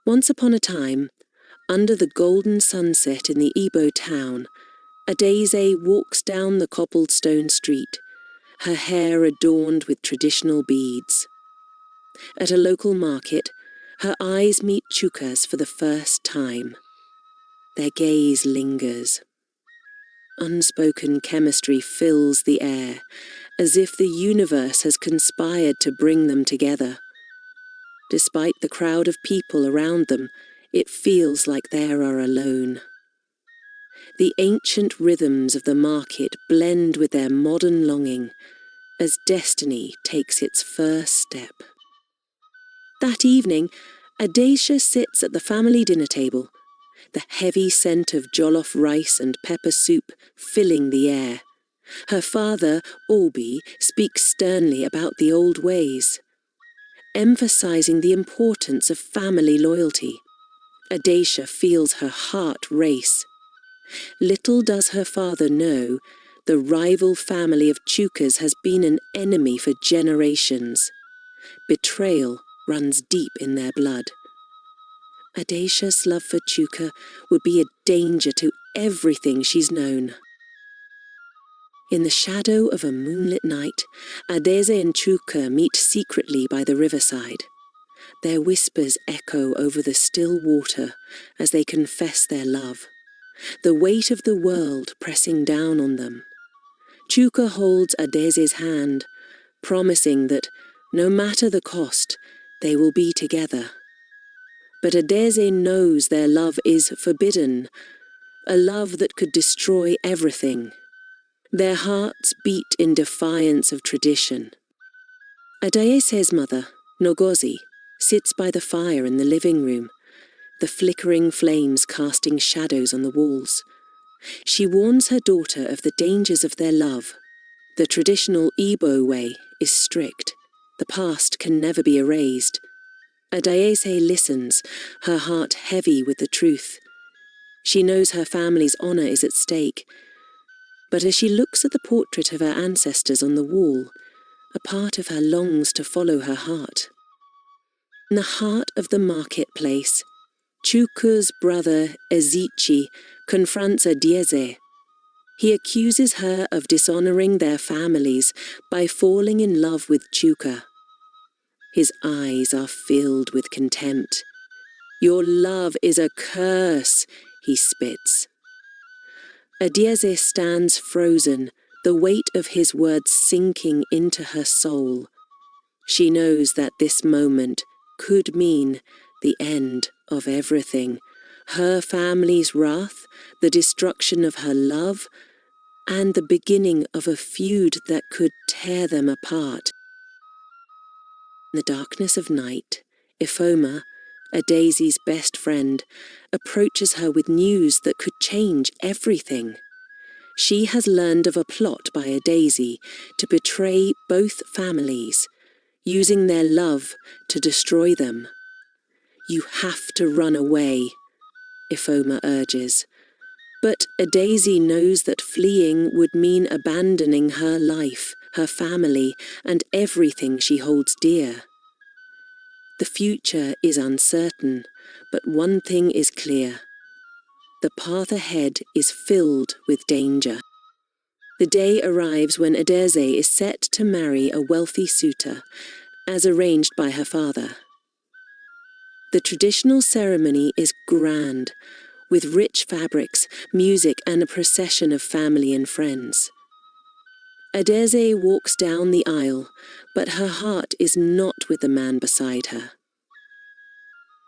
Once upon a time, under the golden sunset in the Igbo town, Adaeze walks down the cobblestone street, her hair adorned with traditional beads. At a local market, her eyes meet Chuka's for the first time. Their gaze lingers. Unspoken chemistry fills the air, as if the universe has conspired to bring them together. Despite the crowd of people around them, it feels like they are alone. The ancient rhythms of the market blend with their modern longing, as destiny takes its first step. That evening, Adaeze sits at the family dinner table, the heavy scent of jollof rice and pepper soup filling the air. Her father, Obi, speaks sternly about the old ways, emphasizing the importance of family loyalty. Adaeze feels her heart race. Little does her father know, the rival family of Chukas has been an enemy for generations. Betrayal runs deep in their blood. Adaeze's love for Chuka would be a danger to everything she's known. In the shadow of a moonlit night, Adaeze and Chuka meet secretly by the riverside. Their whispers echo over the still water as they confess their love, the weight of the world pressing down on them. Chuka holds Adaeze's hand, promising that, no matter the cost, they will be together. But Adaeze knows their love is forbidden, a love that could destroy everything. Their hearts beat in defiance of tradition. Adaeze's mother, Ngozi, sits by the fire in the living room, the flickering flames casting shadows on the walls. She warns her daughter of the dangers of their love. The traditional Igbo way is strict. The past can never be erased. Adaeze listens, her heart heavy with the truth. She knows her family's honor is at stake. But as she looks at the portrait of her ancestors on the wall, a part of her longs to follow her heart. In the heart of the marketplace, Chuka's brother Ezichi confronts Adaeze. He accuses her of dishonoring their families by falling in love with Chuka. His eyes are filled with contempt. "Your love is a curse," he spits. Adaeze stands frozen, the weight of his words sinking into her soul. She knows that this moment could mean the end of everything. Her family's wrath, the destruction of her love, and the beginning of a feud that could tear them apart. In the darkness of night, Ifoma, Adaeze's best friend, approaches her with news that could change everything. She has learned of a plot by Adaeze to betray both families, using their love to destroy them. "You have to run away," Ifoma urges. But Adaeze knows that fleeing would mean abandoning her life, her family, and everything she holds dear. The future is uncertain, but one thing is clear. The path ahead is filled with danger. The day arrives when Adaeze is set to marry a wealthy suitor, as arranged by her father. The traditional ceremony is grand, with rich fabrics, music, and a procession of family and friends. Adaeze walks down the aisle, but her heart is not with the man beside her.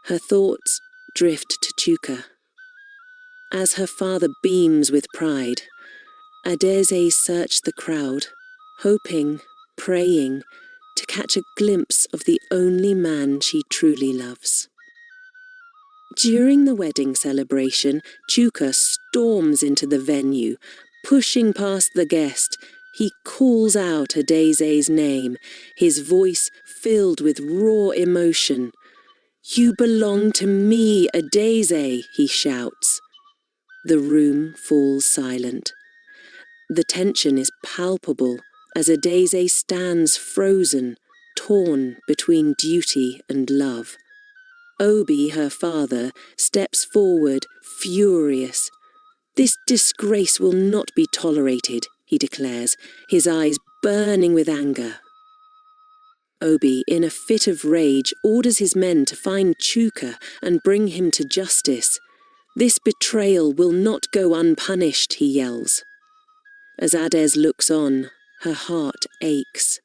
Her thoughts drift to Chuka. As her father beams with pride, Adaeze searches the crowd, hoping, praying, to catch a glimpse of the only man she truly loves. During the wedding celebration, Chuka storms into the venue. Pushing past the guest, he calls out Adaeze's name, his voice filled with raw emotion. "You belong to me, Adaeze," he shouts. The room falls silent. The tension is palpable as Adaeze stands frozen, torn between duty and love. Obi, her father, steps forward, furious. "This disgrace will not be tolerated," he declares, his eyes burning with anger. Obi, in a fit of rage, orders his men to find Chuka and bring him to justice. "This betrayal will not go unpunished," he yells. As Adaeze looks on, her heart aches.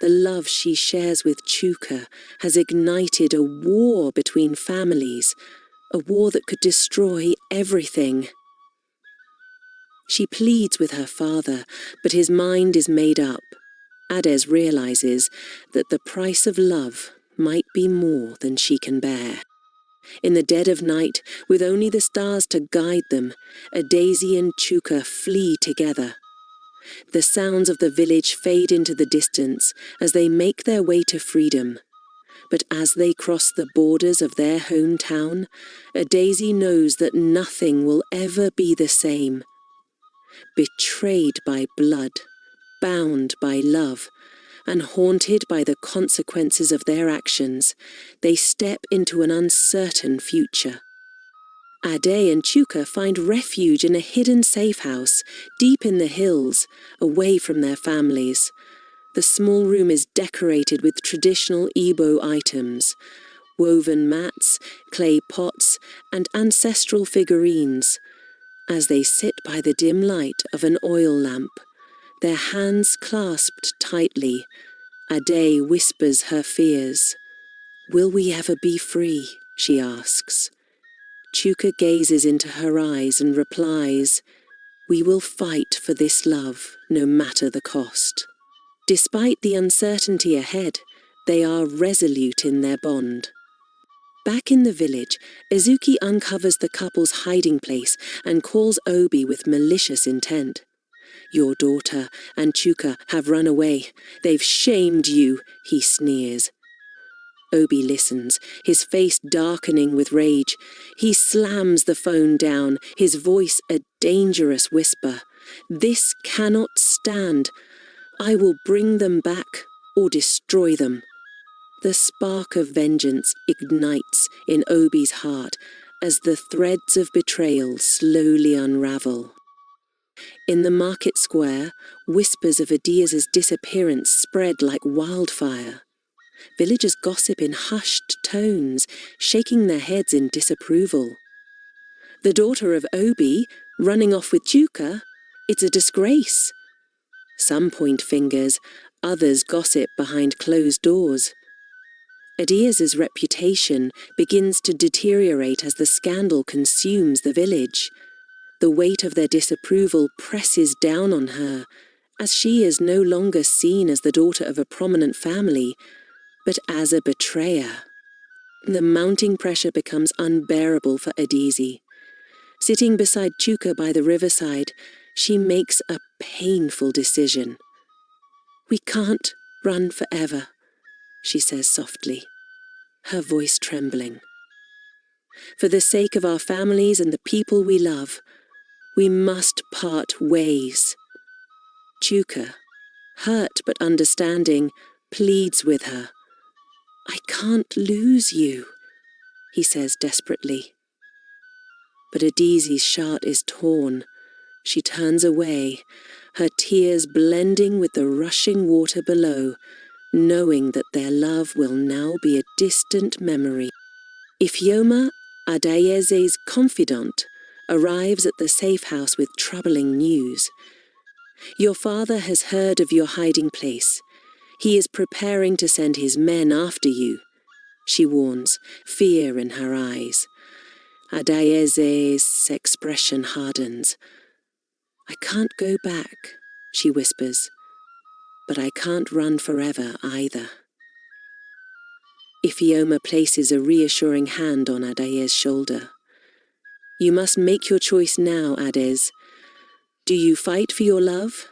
The love she shares with Chuka has ignited a war between families, a war that could destroy everything. She pleads with her father, but his mind is made up. Adaeze realizes that the price of love might be more than she can bear. In the dead of night, with only the stars to guide them, Adaeze and Chuka flee together. The sounds of the village fade into the distance as they make their way to freedom. But as they cross the borders of their hometown, Adaeze knows that nothing will ever be the same. Betrayed by blood, bound by love, and haunted by the consequences of their actions, they step into an uncertain future. Adaeze and Chuka find refuge in a hidden safe house, deep in the hills, away from their families. The small room is decorated with traditional Igbo items, woven mats, clay pots, and ancestral figurines. As they sit by the dim light of an oil lamp, their hands clasped tightly, Adaeze whispers her fears. "Will we ever be free?" she asks. Chuka gazes into her eyes and replies, "We will fight for this love, no matter the cost." Despite the uncertainty ahead, they are resolute in their bond. Back in the village, Izuki uncovers the couple's hiding place and calls Obi with malicious intent. "Your daughter and Chuka have run away. They've shamed you," he sneers. Obi listens, his face darkening with rage. He slams the phone down, his voice a dangerous whisper. "This cannot stand. I will bring them back or destroy them." The spark of vengeance ignites in Obi's heart as the threads of betrayal slowly unravel. In the market square, whispers of Adaeze's disappearance spread like wildfire. Villagers gossip in hushed tones, shaking their heads in disapproval. "The daughter of Obi, running off with Chuka? It's a disgrace." Some point fingers, others gossip behind closed doors. Adaeze's reputation begins to deteriorate as the scandal consumes the village. The weight of their disapproval presses down on her, as she is no longer seen as the daughter of a prominent family, but as a betrayer. The mounting pressure becomes unbearable for Adaeze. Sitting beside Chuka by the riverside, she makes a painful decision. "We can't run forever," she says softly, her voice trembling. "For the sake of our families and the people we love, we must part ways." Chuka, hurt but understanding, pleads with her. "I can't lose you," he says desperately. But Adaeze's heart is torn. She turns away, her tears blending with the rushing water below, knowing that their love will now be a distant memory. Ifeoma, Adaeze's confidant, arrives at the safe house with troubling news. "Your father has heard of your hiding place. He is preparing to send his men after you," she warns, fear in her eyes. Adaeze's expression hardens. "I can't go back," she whispers, "but I can't run forever either." Ifeoma places a reassuring hand on Adaeze's shoulder. "You must make your choice now, Adaeze. Do you fight for your love,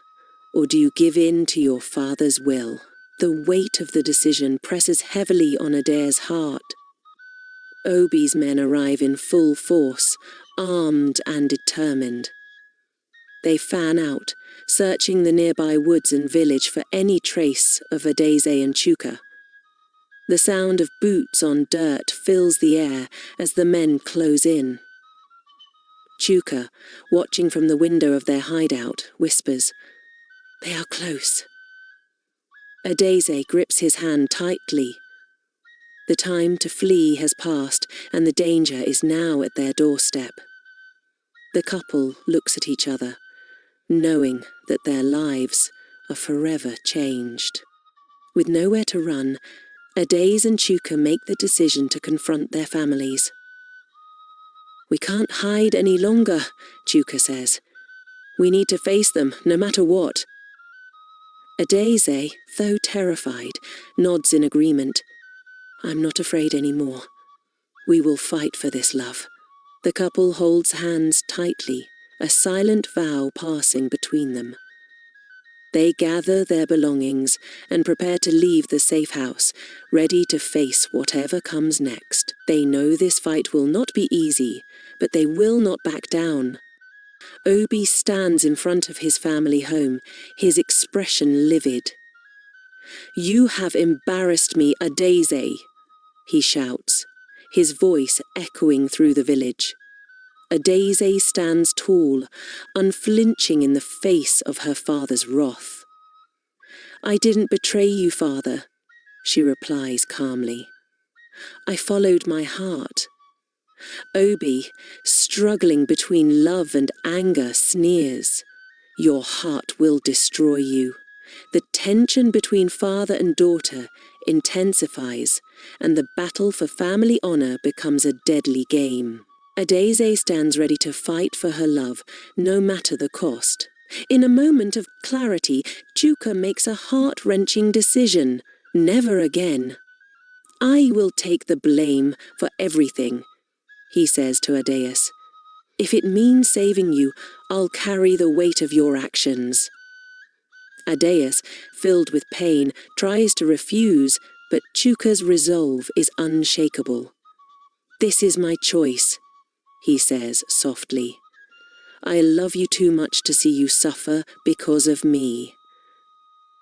or do you give in to your father's will?" The weight of the decision presses heavily on Adaeze's heart. Obi's men arrive in full force, armed and determined. They fan out, searching the nearby woods and village for any trace of Adaeze and Chuka. The sound of boots on dirt fills the air as the men close in. Chuka, watching from the window of their hideout, whispers, "They are close." Adaeze grips his hand tightly. The time to flee has passed, and the danger is now at their doorstep. The couple looks at each other, knowing that their lives are forever changed. With nowhere to run, Adaeze and Chuka make the decision to confront their families. "We can't hide any longer," Chuka says. "We need to face them, no matter what." Adaeze, though terrified, nods in agreement. "I'm not afraid anymore. We will fight for this love." The couple holds hands tightly, a silent vow passing between them. They gather their belongings and prepare to leave the safe house, ready to face whatever comes next. They know this fight will not be easy, but they will not back down. Obi stands in front of his family home, his expression livid. "You have embarrassed me, Adaeze," he shouts, his voice echoing through the village. Adaeze stands tall, unflinching in the face of her father's wrath. "I didn't betray you, father," she replies calmly. "I followed my heart." Obi, struggling between love and anger, sneers. "Your heart will destroy you." The tension between father and daughter intensifies, and the battle for family honor becomes a deadly game. Adaeze stands ready to fight for her love, no matter the cost. In a moment of clarity, Chuka makes a heart-wrenching decision. Never again. "I will take the blame for everything," he says to Adaeze. "If it means saving you, I'll carry the weight of your actions." Adaeze, filled with pain, tries to refuse, but Chuka's resolve is unshakable. "This is my choice," he says softly. "I love you too much to see you suffer because of me."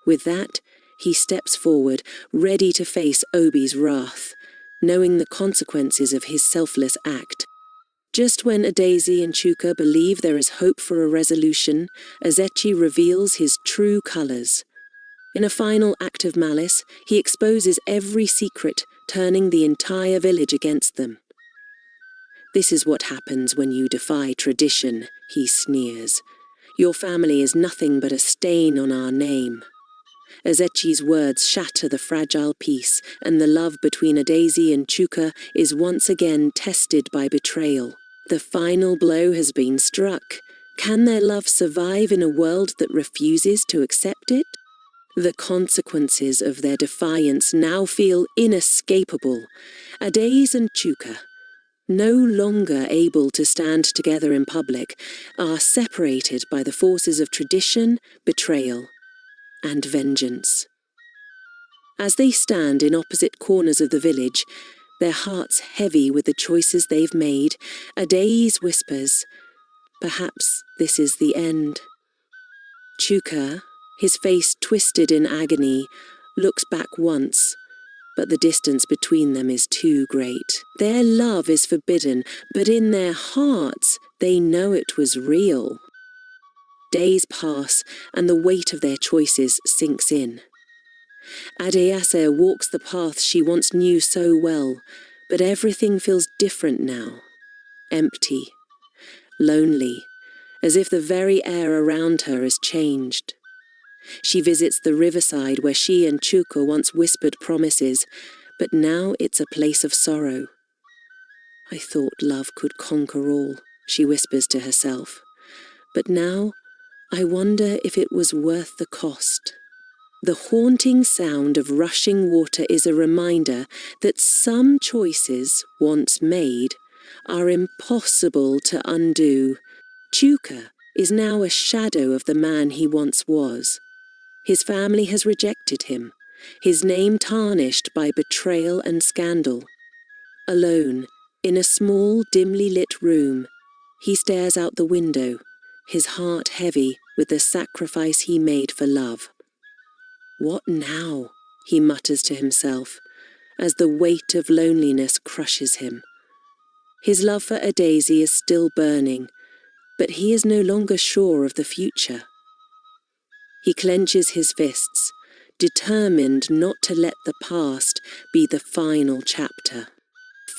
With that, he steps forward, ready to face Obi's wrath, knowing the consequences of his selfless act. Just when Adaeze and Chuka believe there is hope for a resolution, Azechi reveals his true colours. In a final act of malice, he exposes every secret, turning the entire village against them. "This is what happens when you defy tradition," he sneers. "Your family is nothing but a stain on our name." Azechi's words shatter the fragile peace, and the love between Adaeze and Chuka is once again tested by betrayal. The final blow has been struck. Can their love survive in a world that refuses to accept it? The consequences of their defiance now feel inescapable. Adaeze and Chuka, no longer able to stand together in public, are separated by the forces of tradition, betrayal, and vengeance. As they stand in opposite corners of the village, their hearts heavy with the choices they've made, Adaeze whispers, "Perhaps this is the end." Chuka, his face twisted in agony, looks back once, but the distance between them is too great. Their love is forbidden, but in their hearts they know it was real. Days pass, and the weight of their choices sinks in. Adaeze walks the path she once knew so well, but everything feels different now. Empty, lonely, as if the very air around her has changed. She visits the riverside where she and Chuka once whispered promises, but now it's a place of sorrow. "I thought love could conquer all," she whispers to herself. "But now, I wonder if it was worth the cost." The haunting sound of rushing water is a reminder that some choices, once made, are impossible to undo. Chuka is now a shadow of the man he once was. His family has rejected him, his name tarnished by betrayal and scandal. Alone, in a small, dimly lit room, he stares out the window, his heart heavy with the sacrifice he made for love. "What now?" he mutters to himself, as the weight of loneliness crushes him. His love for Adaeze is still burning, but he is no longer sure of the future. He clenches his fists, determined not to let the past be the final chapter.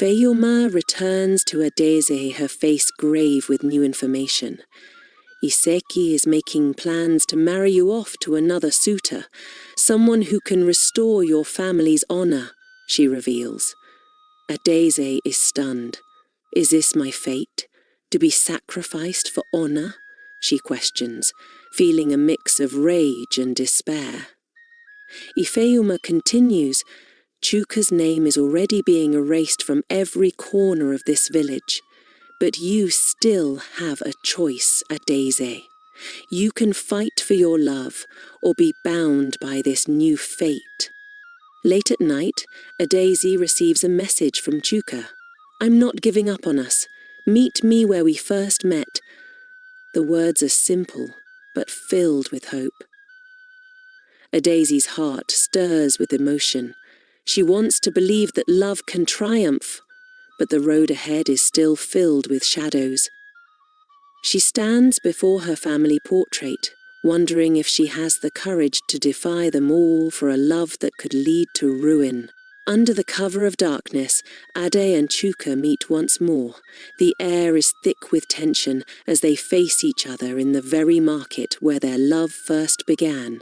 Feyoma returns to Adaeze, her face grave with new information. Iseki is making plans to marry you off to another suitor, someone who can restore your family's honor, she reveals. Adaeze is stunned. Is this my fate? To be sacrificed for honor? She questions, feeling a mix of rage and despair. Ifeoma continues, Chuka's name is already being erased from every corner of this village, but you still have a choice, Adaeze. You can fight for your love or be bound by this new fate. Late at night, Adaeze receives a message from Chuka. I'm not giving up on us. Meet me where we first met. The words are simple, but filled with hope. Adaeze's heart stirs with emotion. She wants to believe that love can triumph, but the road ahead is still filled with shadows. She stands before her family portrait, wondering if she has the courage to defy them all for a love that could lead to ruin. Under the cover of darkness, Adaeze and Chuka meet once more. The air is thick with tension as they face each other in the very market where their love first began.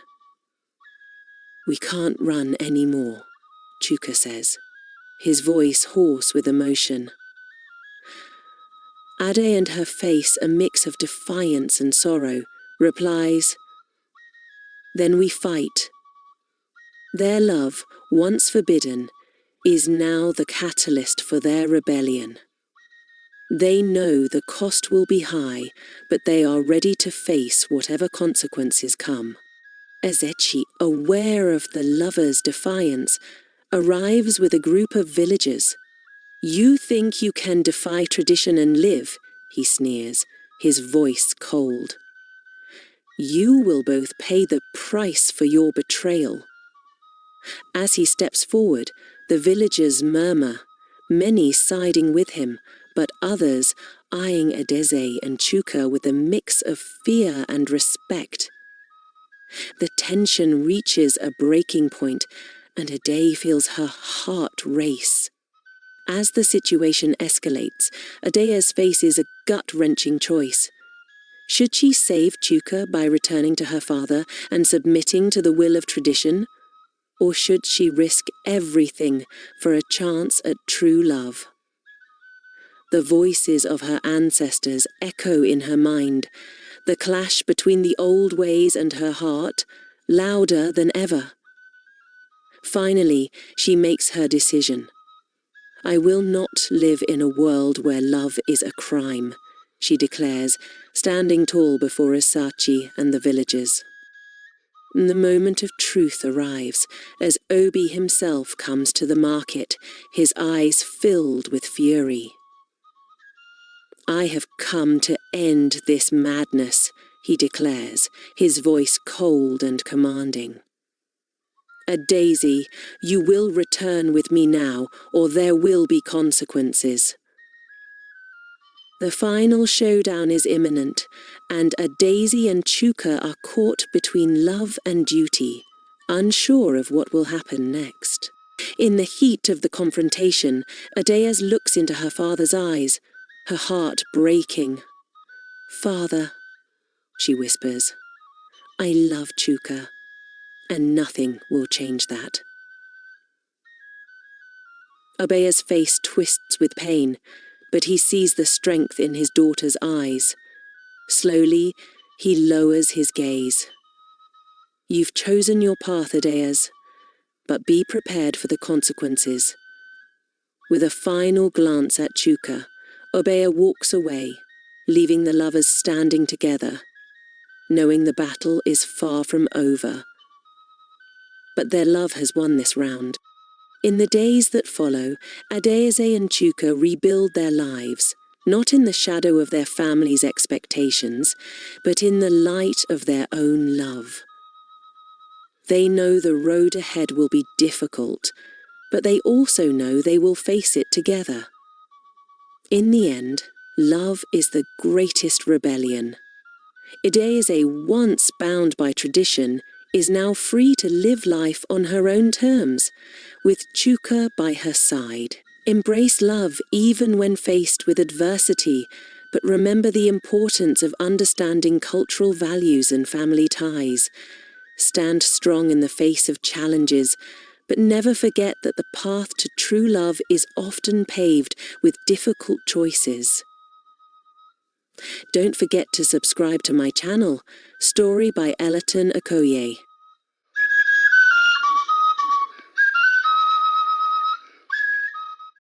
We can't run any more, Chuka says, his voice hoarse with emotion. Adaeze, and her face a mix of defiance and sorrow, replies, Then we fight. Their love, once forbidden, is now the catalyst for their rebellion. They know the cost will be high, but they are ready to face whatever consequences come. Ezechi, aware of the lovers' defiance, arrives with a group of villagers. You think you can defy tradition and live, he sneers, his voice cold. You will both pay the price for your betrayal. As he steps forward, the villagers murmur, many siding with him, but others eyeing Adaeze and Chuka with a mix of fear and respect. The tension reaches a breaking point, and Adaeze feels her heart race. As the situation escalates, Adaeze's faces a gut-wrenching choice. Should she save Chuka by returning to her father and submitting to the will of tradition? Or should she risk everything for a chance at true love? The voices of her ancestors echo in her mind, the clash between the old ways and her heart, louder than ever. Finally, she makes her decision. I will not live in a world where love is a crime, she declares, standing tall before Isachi and the villagers. The moment of truth arrives as Obi himself comes to the market, his eyes filled with fury. I have come to end this madness, he declares, his voice cold and commanding. Adaeze, you will return with me now, or there will be consequences. The final showdown is imminent, and Adaeze and Chuka are caught between love and duty, unsure of what will happen next. In the heat of the confrontation, Adaeze looks into her father's eyes, her heart breaking. Father, she whispers, I love Chuka, and nothing will change that. Obea's face twists with pain, but he sees the strength in his daughter's eyes. Slowly, he lowers his gaze. You've chosen your path, Adaeze, but be prepared for the consequences. With a final glance at Chuka, Obea walks away, leaving the lovers standing together, knowing the battle is far from over. But their love has won this round. In the days that follow, Adaeze and Chuka rebuild their lives, not in the shadow of their family's expectations, but in the light of their own love. They know the road ahead will be difficult, but they also know they will face it together. In the end, love is the greatest rebellion. Adaeze, once bound by tradition, is now free to live life on her own terms, with Chuka by her side. Embrace love even when faced with adversity, but remember the importance of understanding cultural values and family ties. Stand strong in the face of challenges, but never forget that the path to true love is often paved with difficult choices. Don't forget to subscribe to my channel, Story by Elaton Okoye.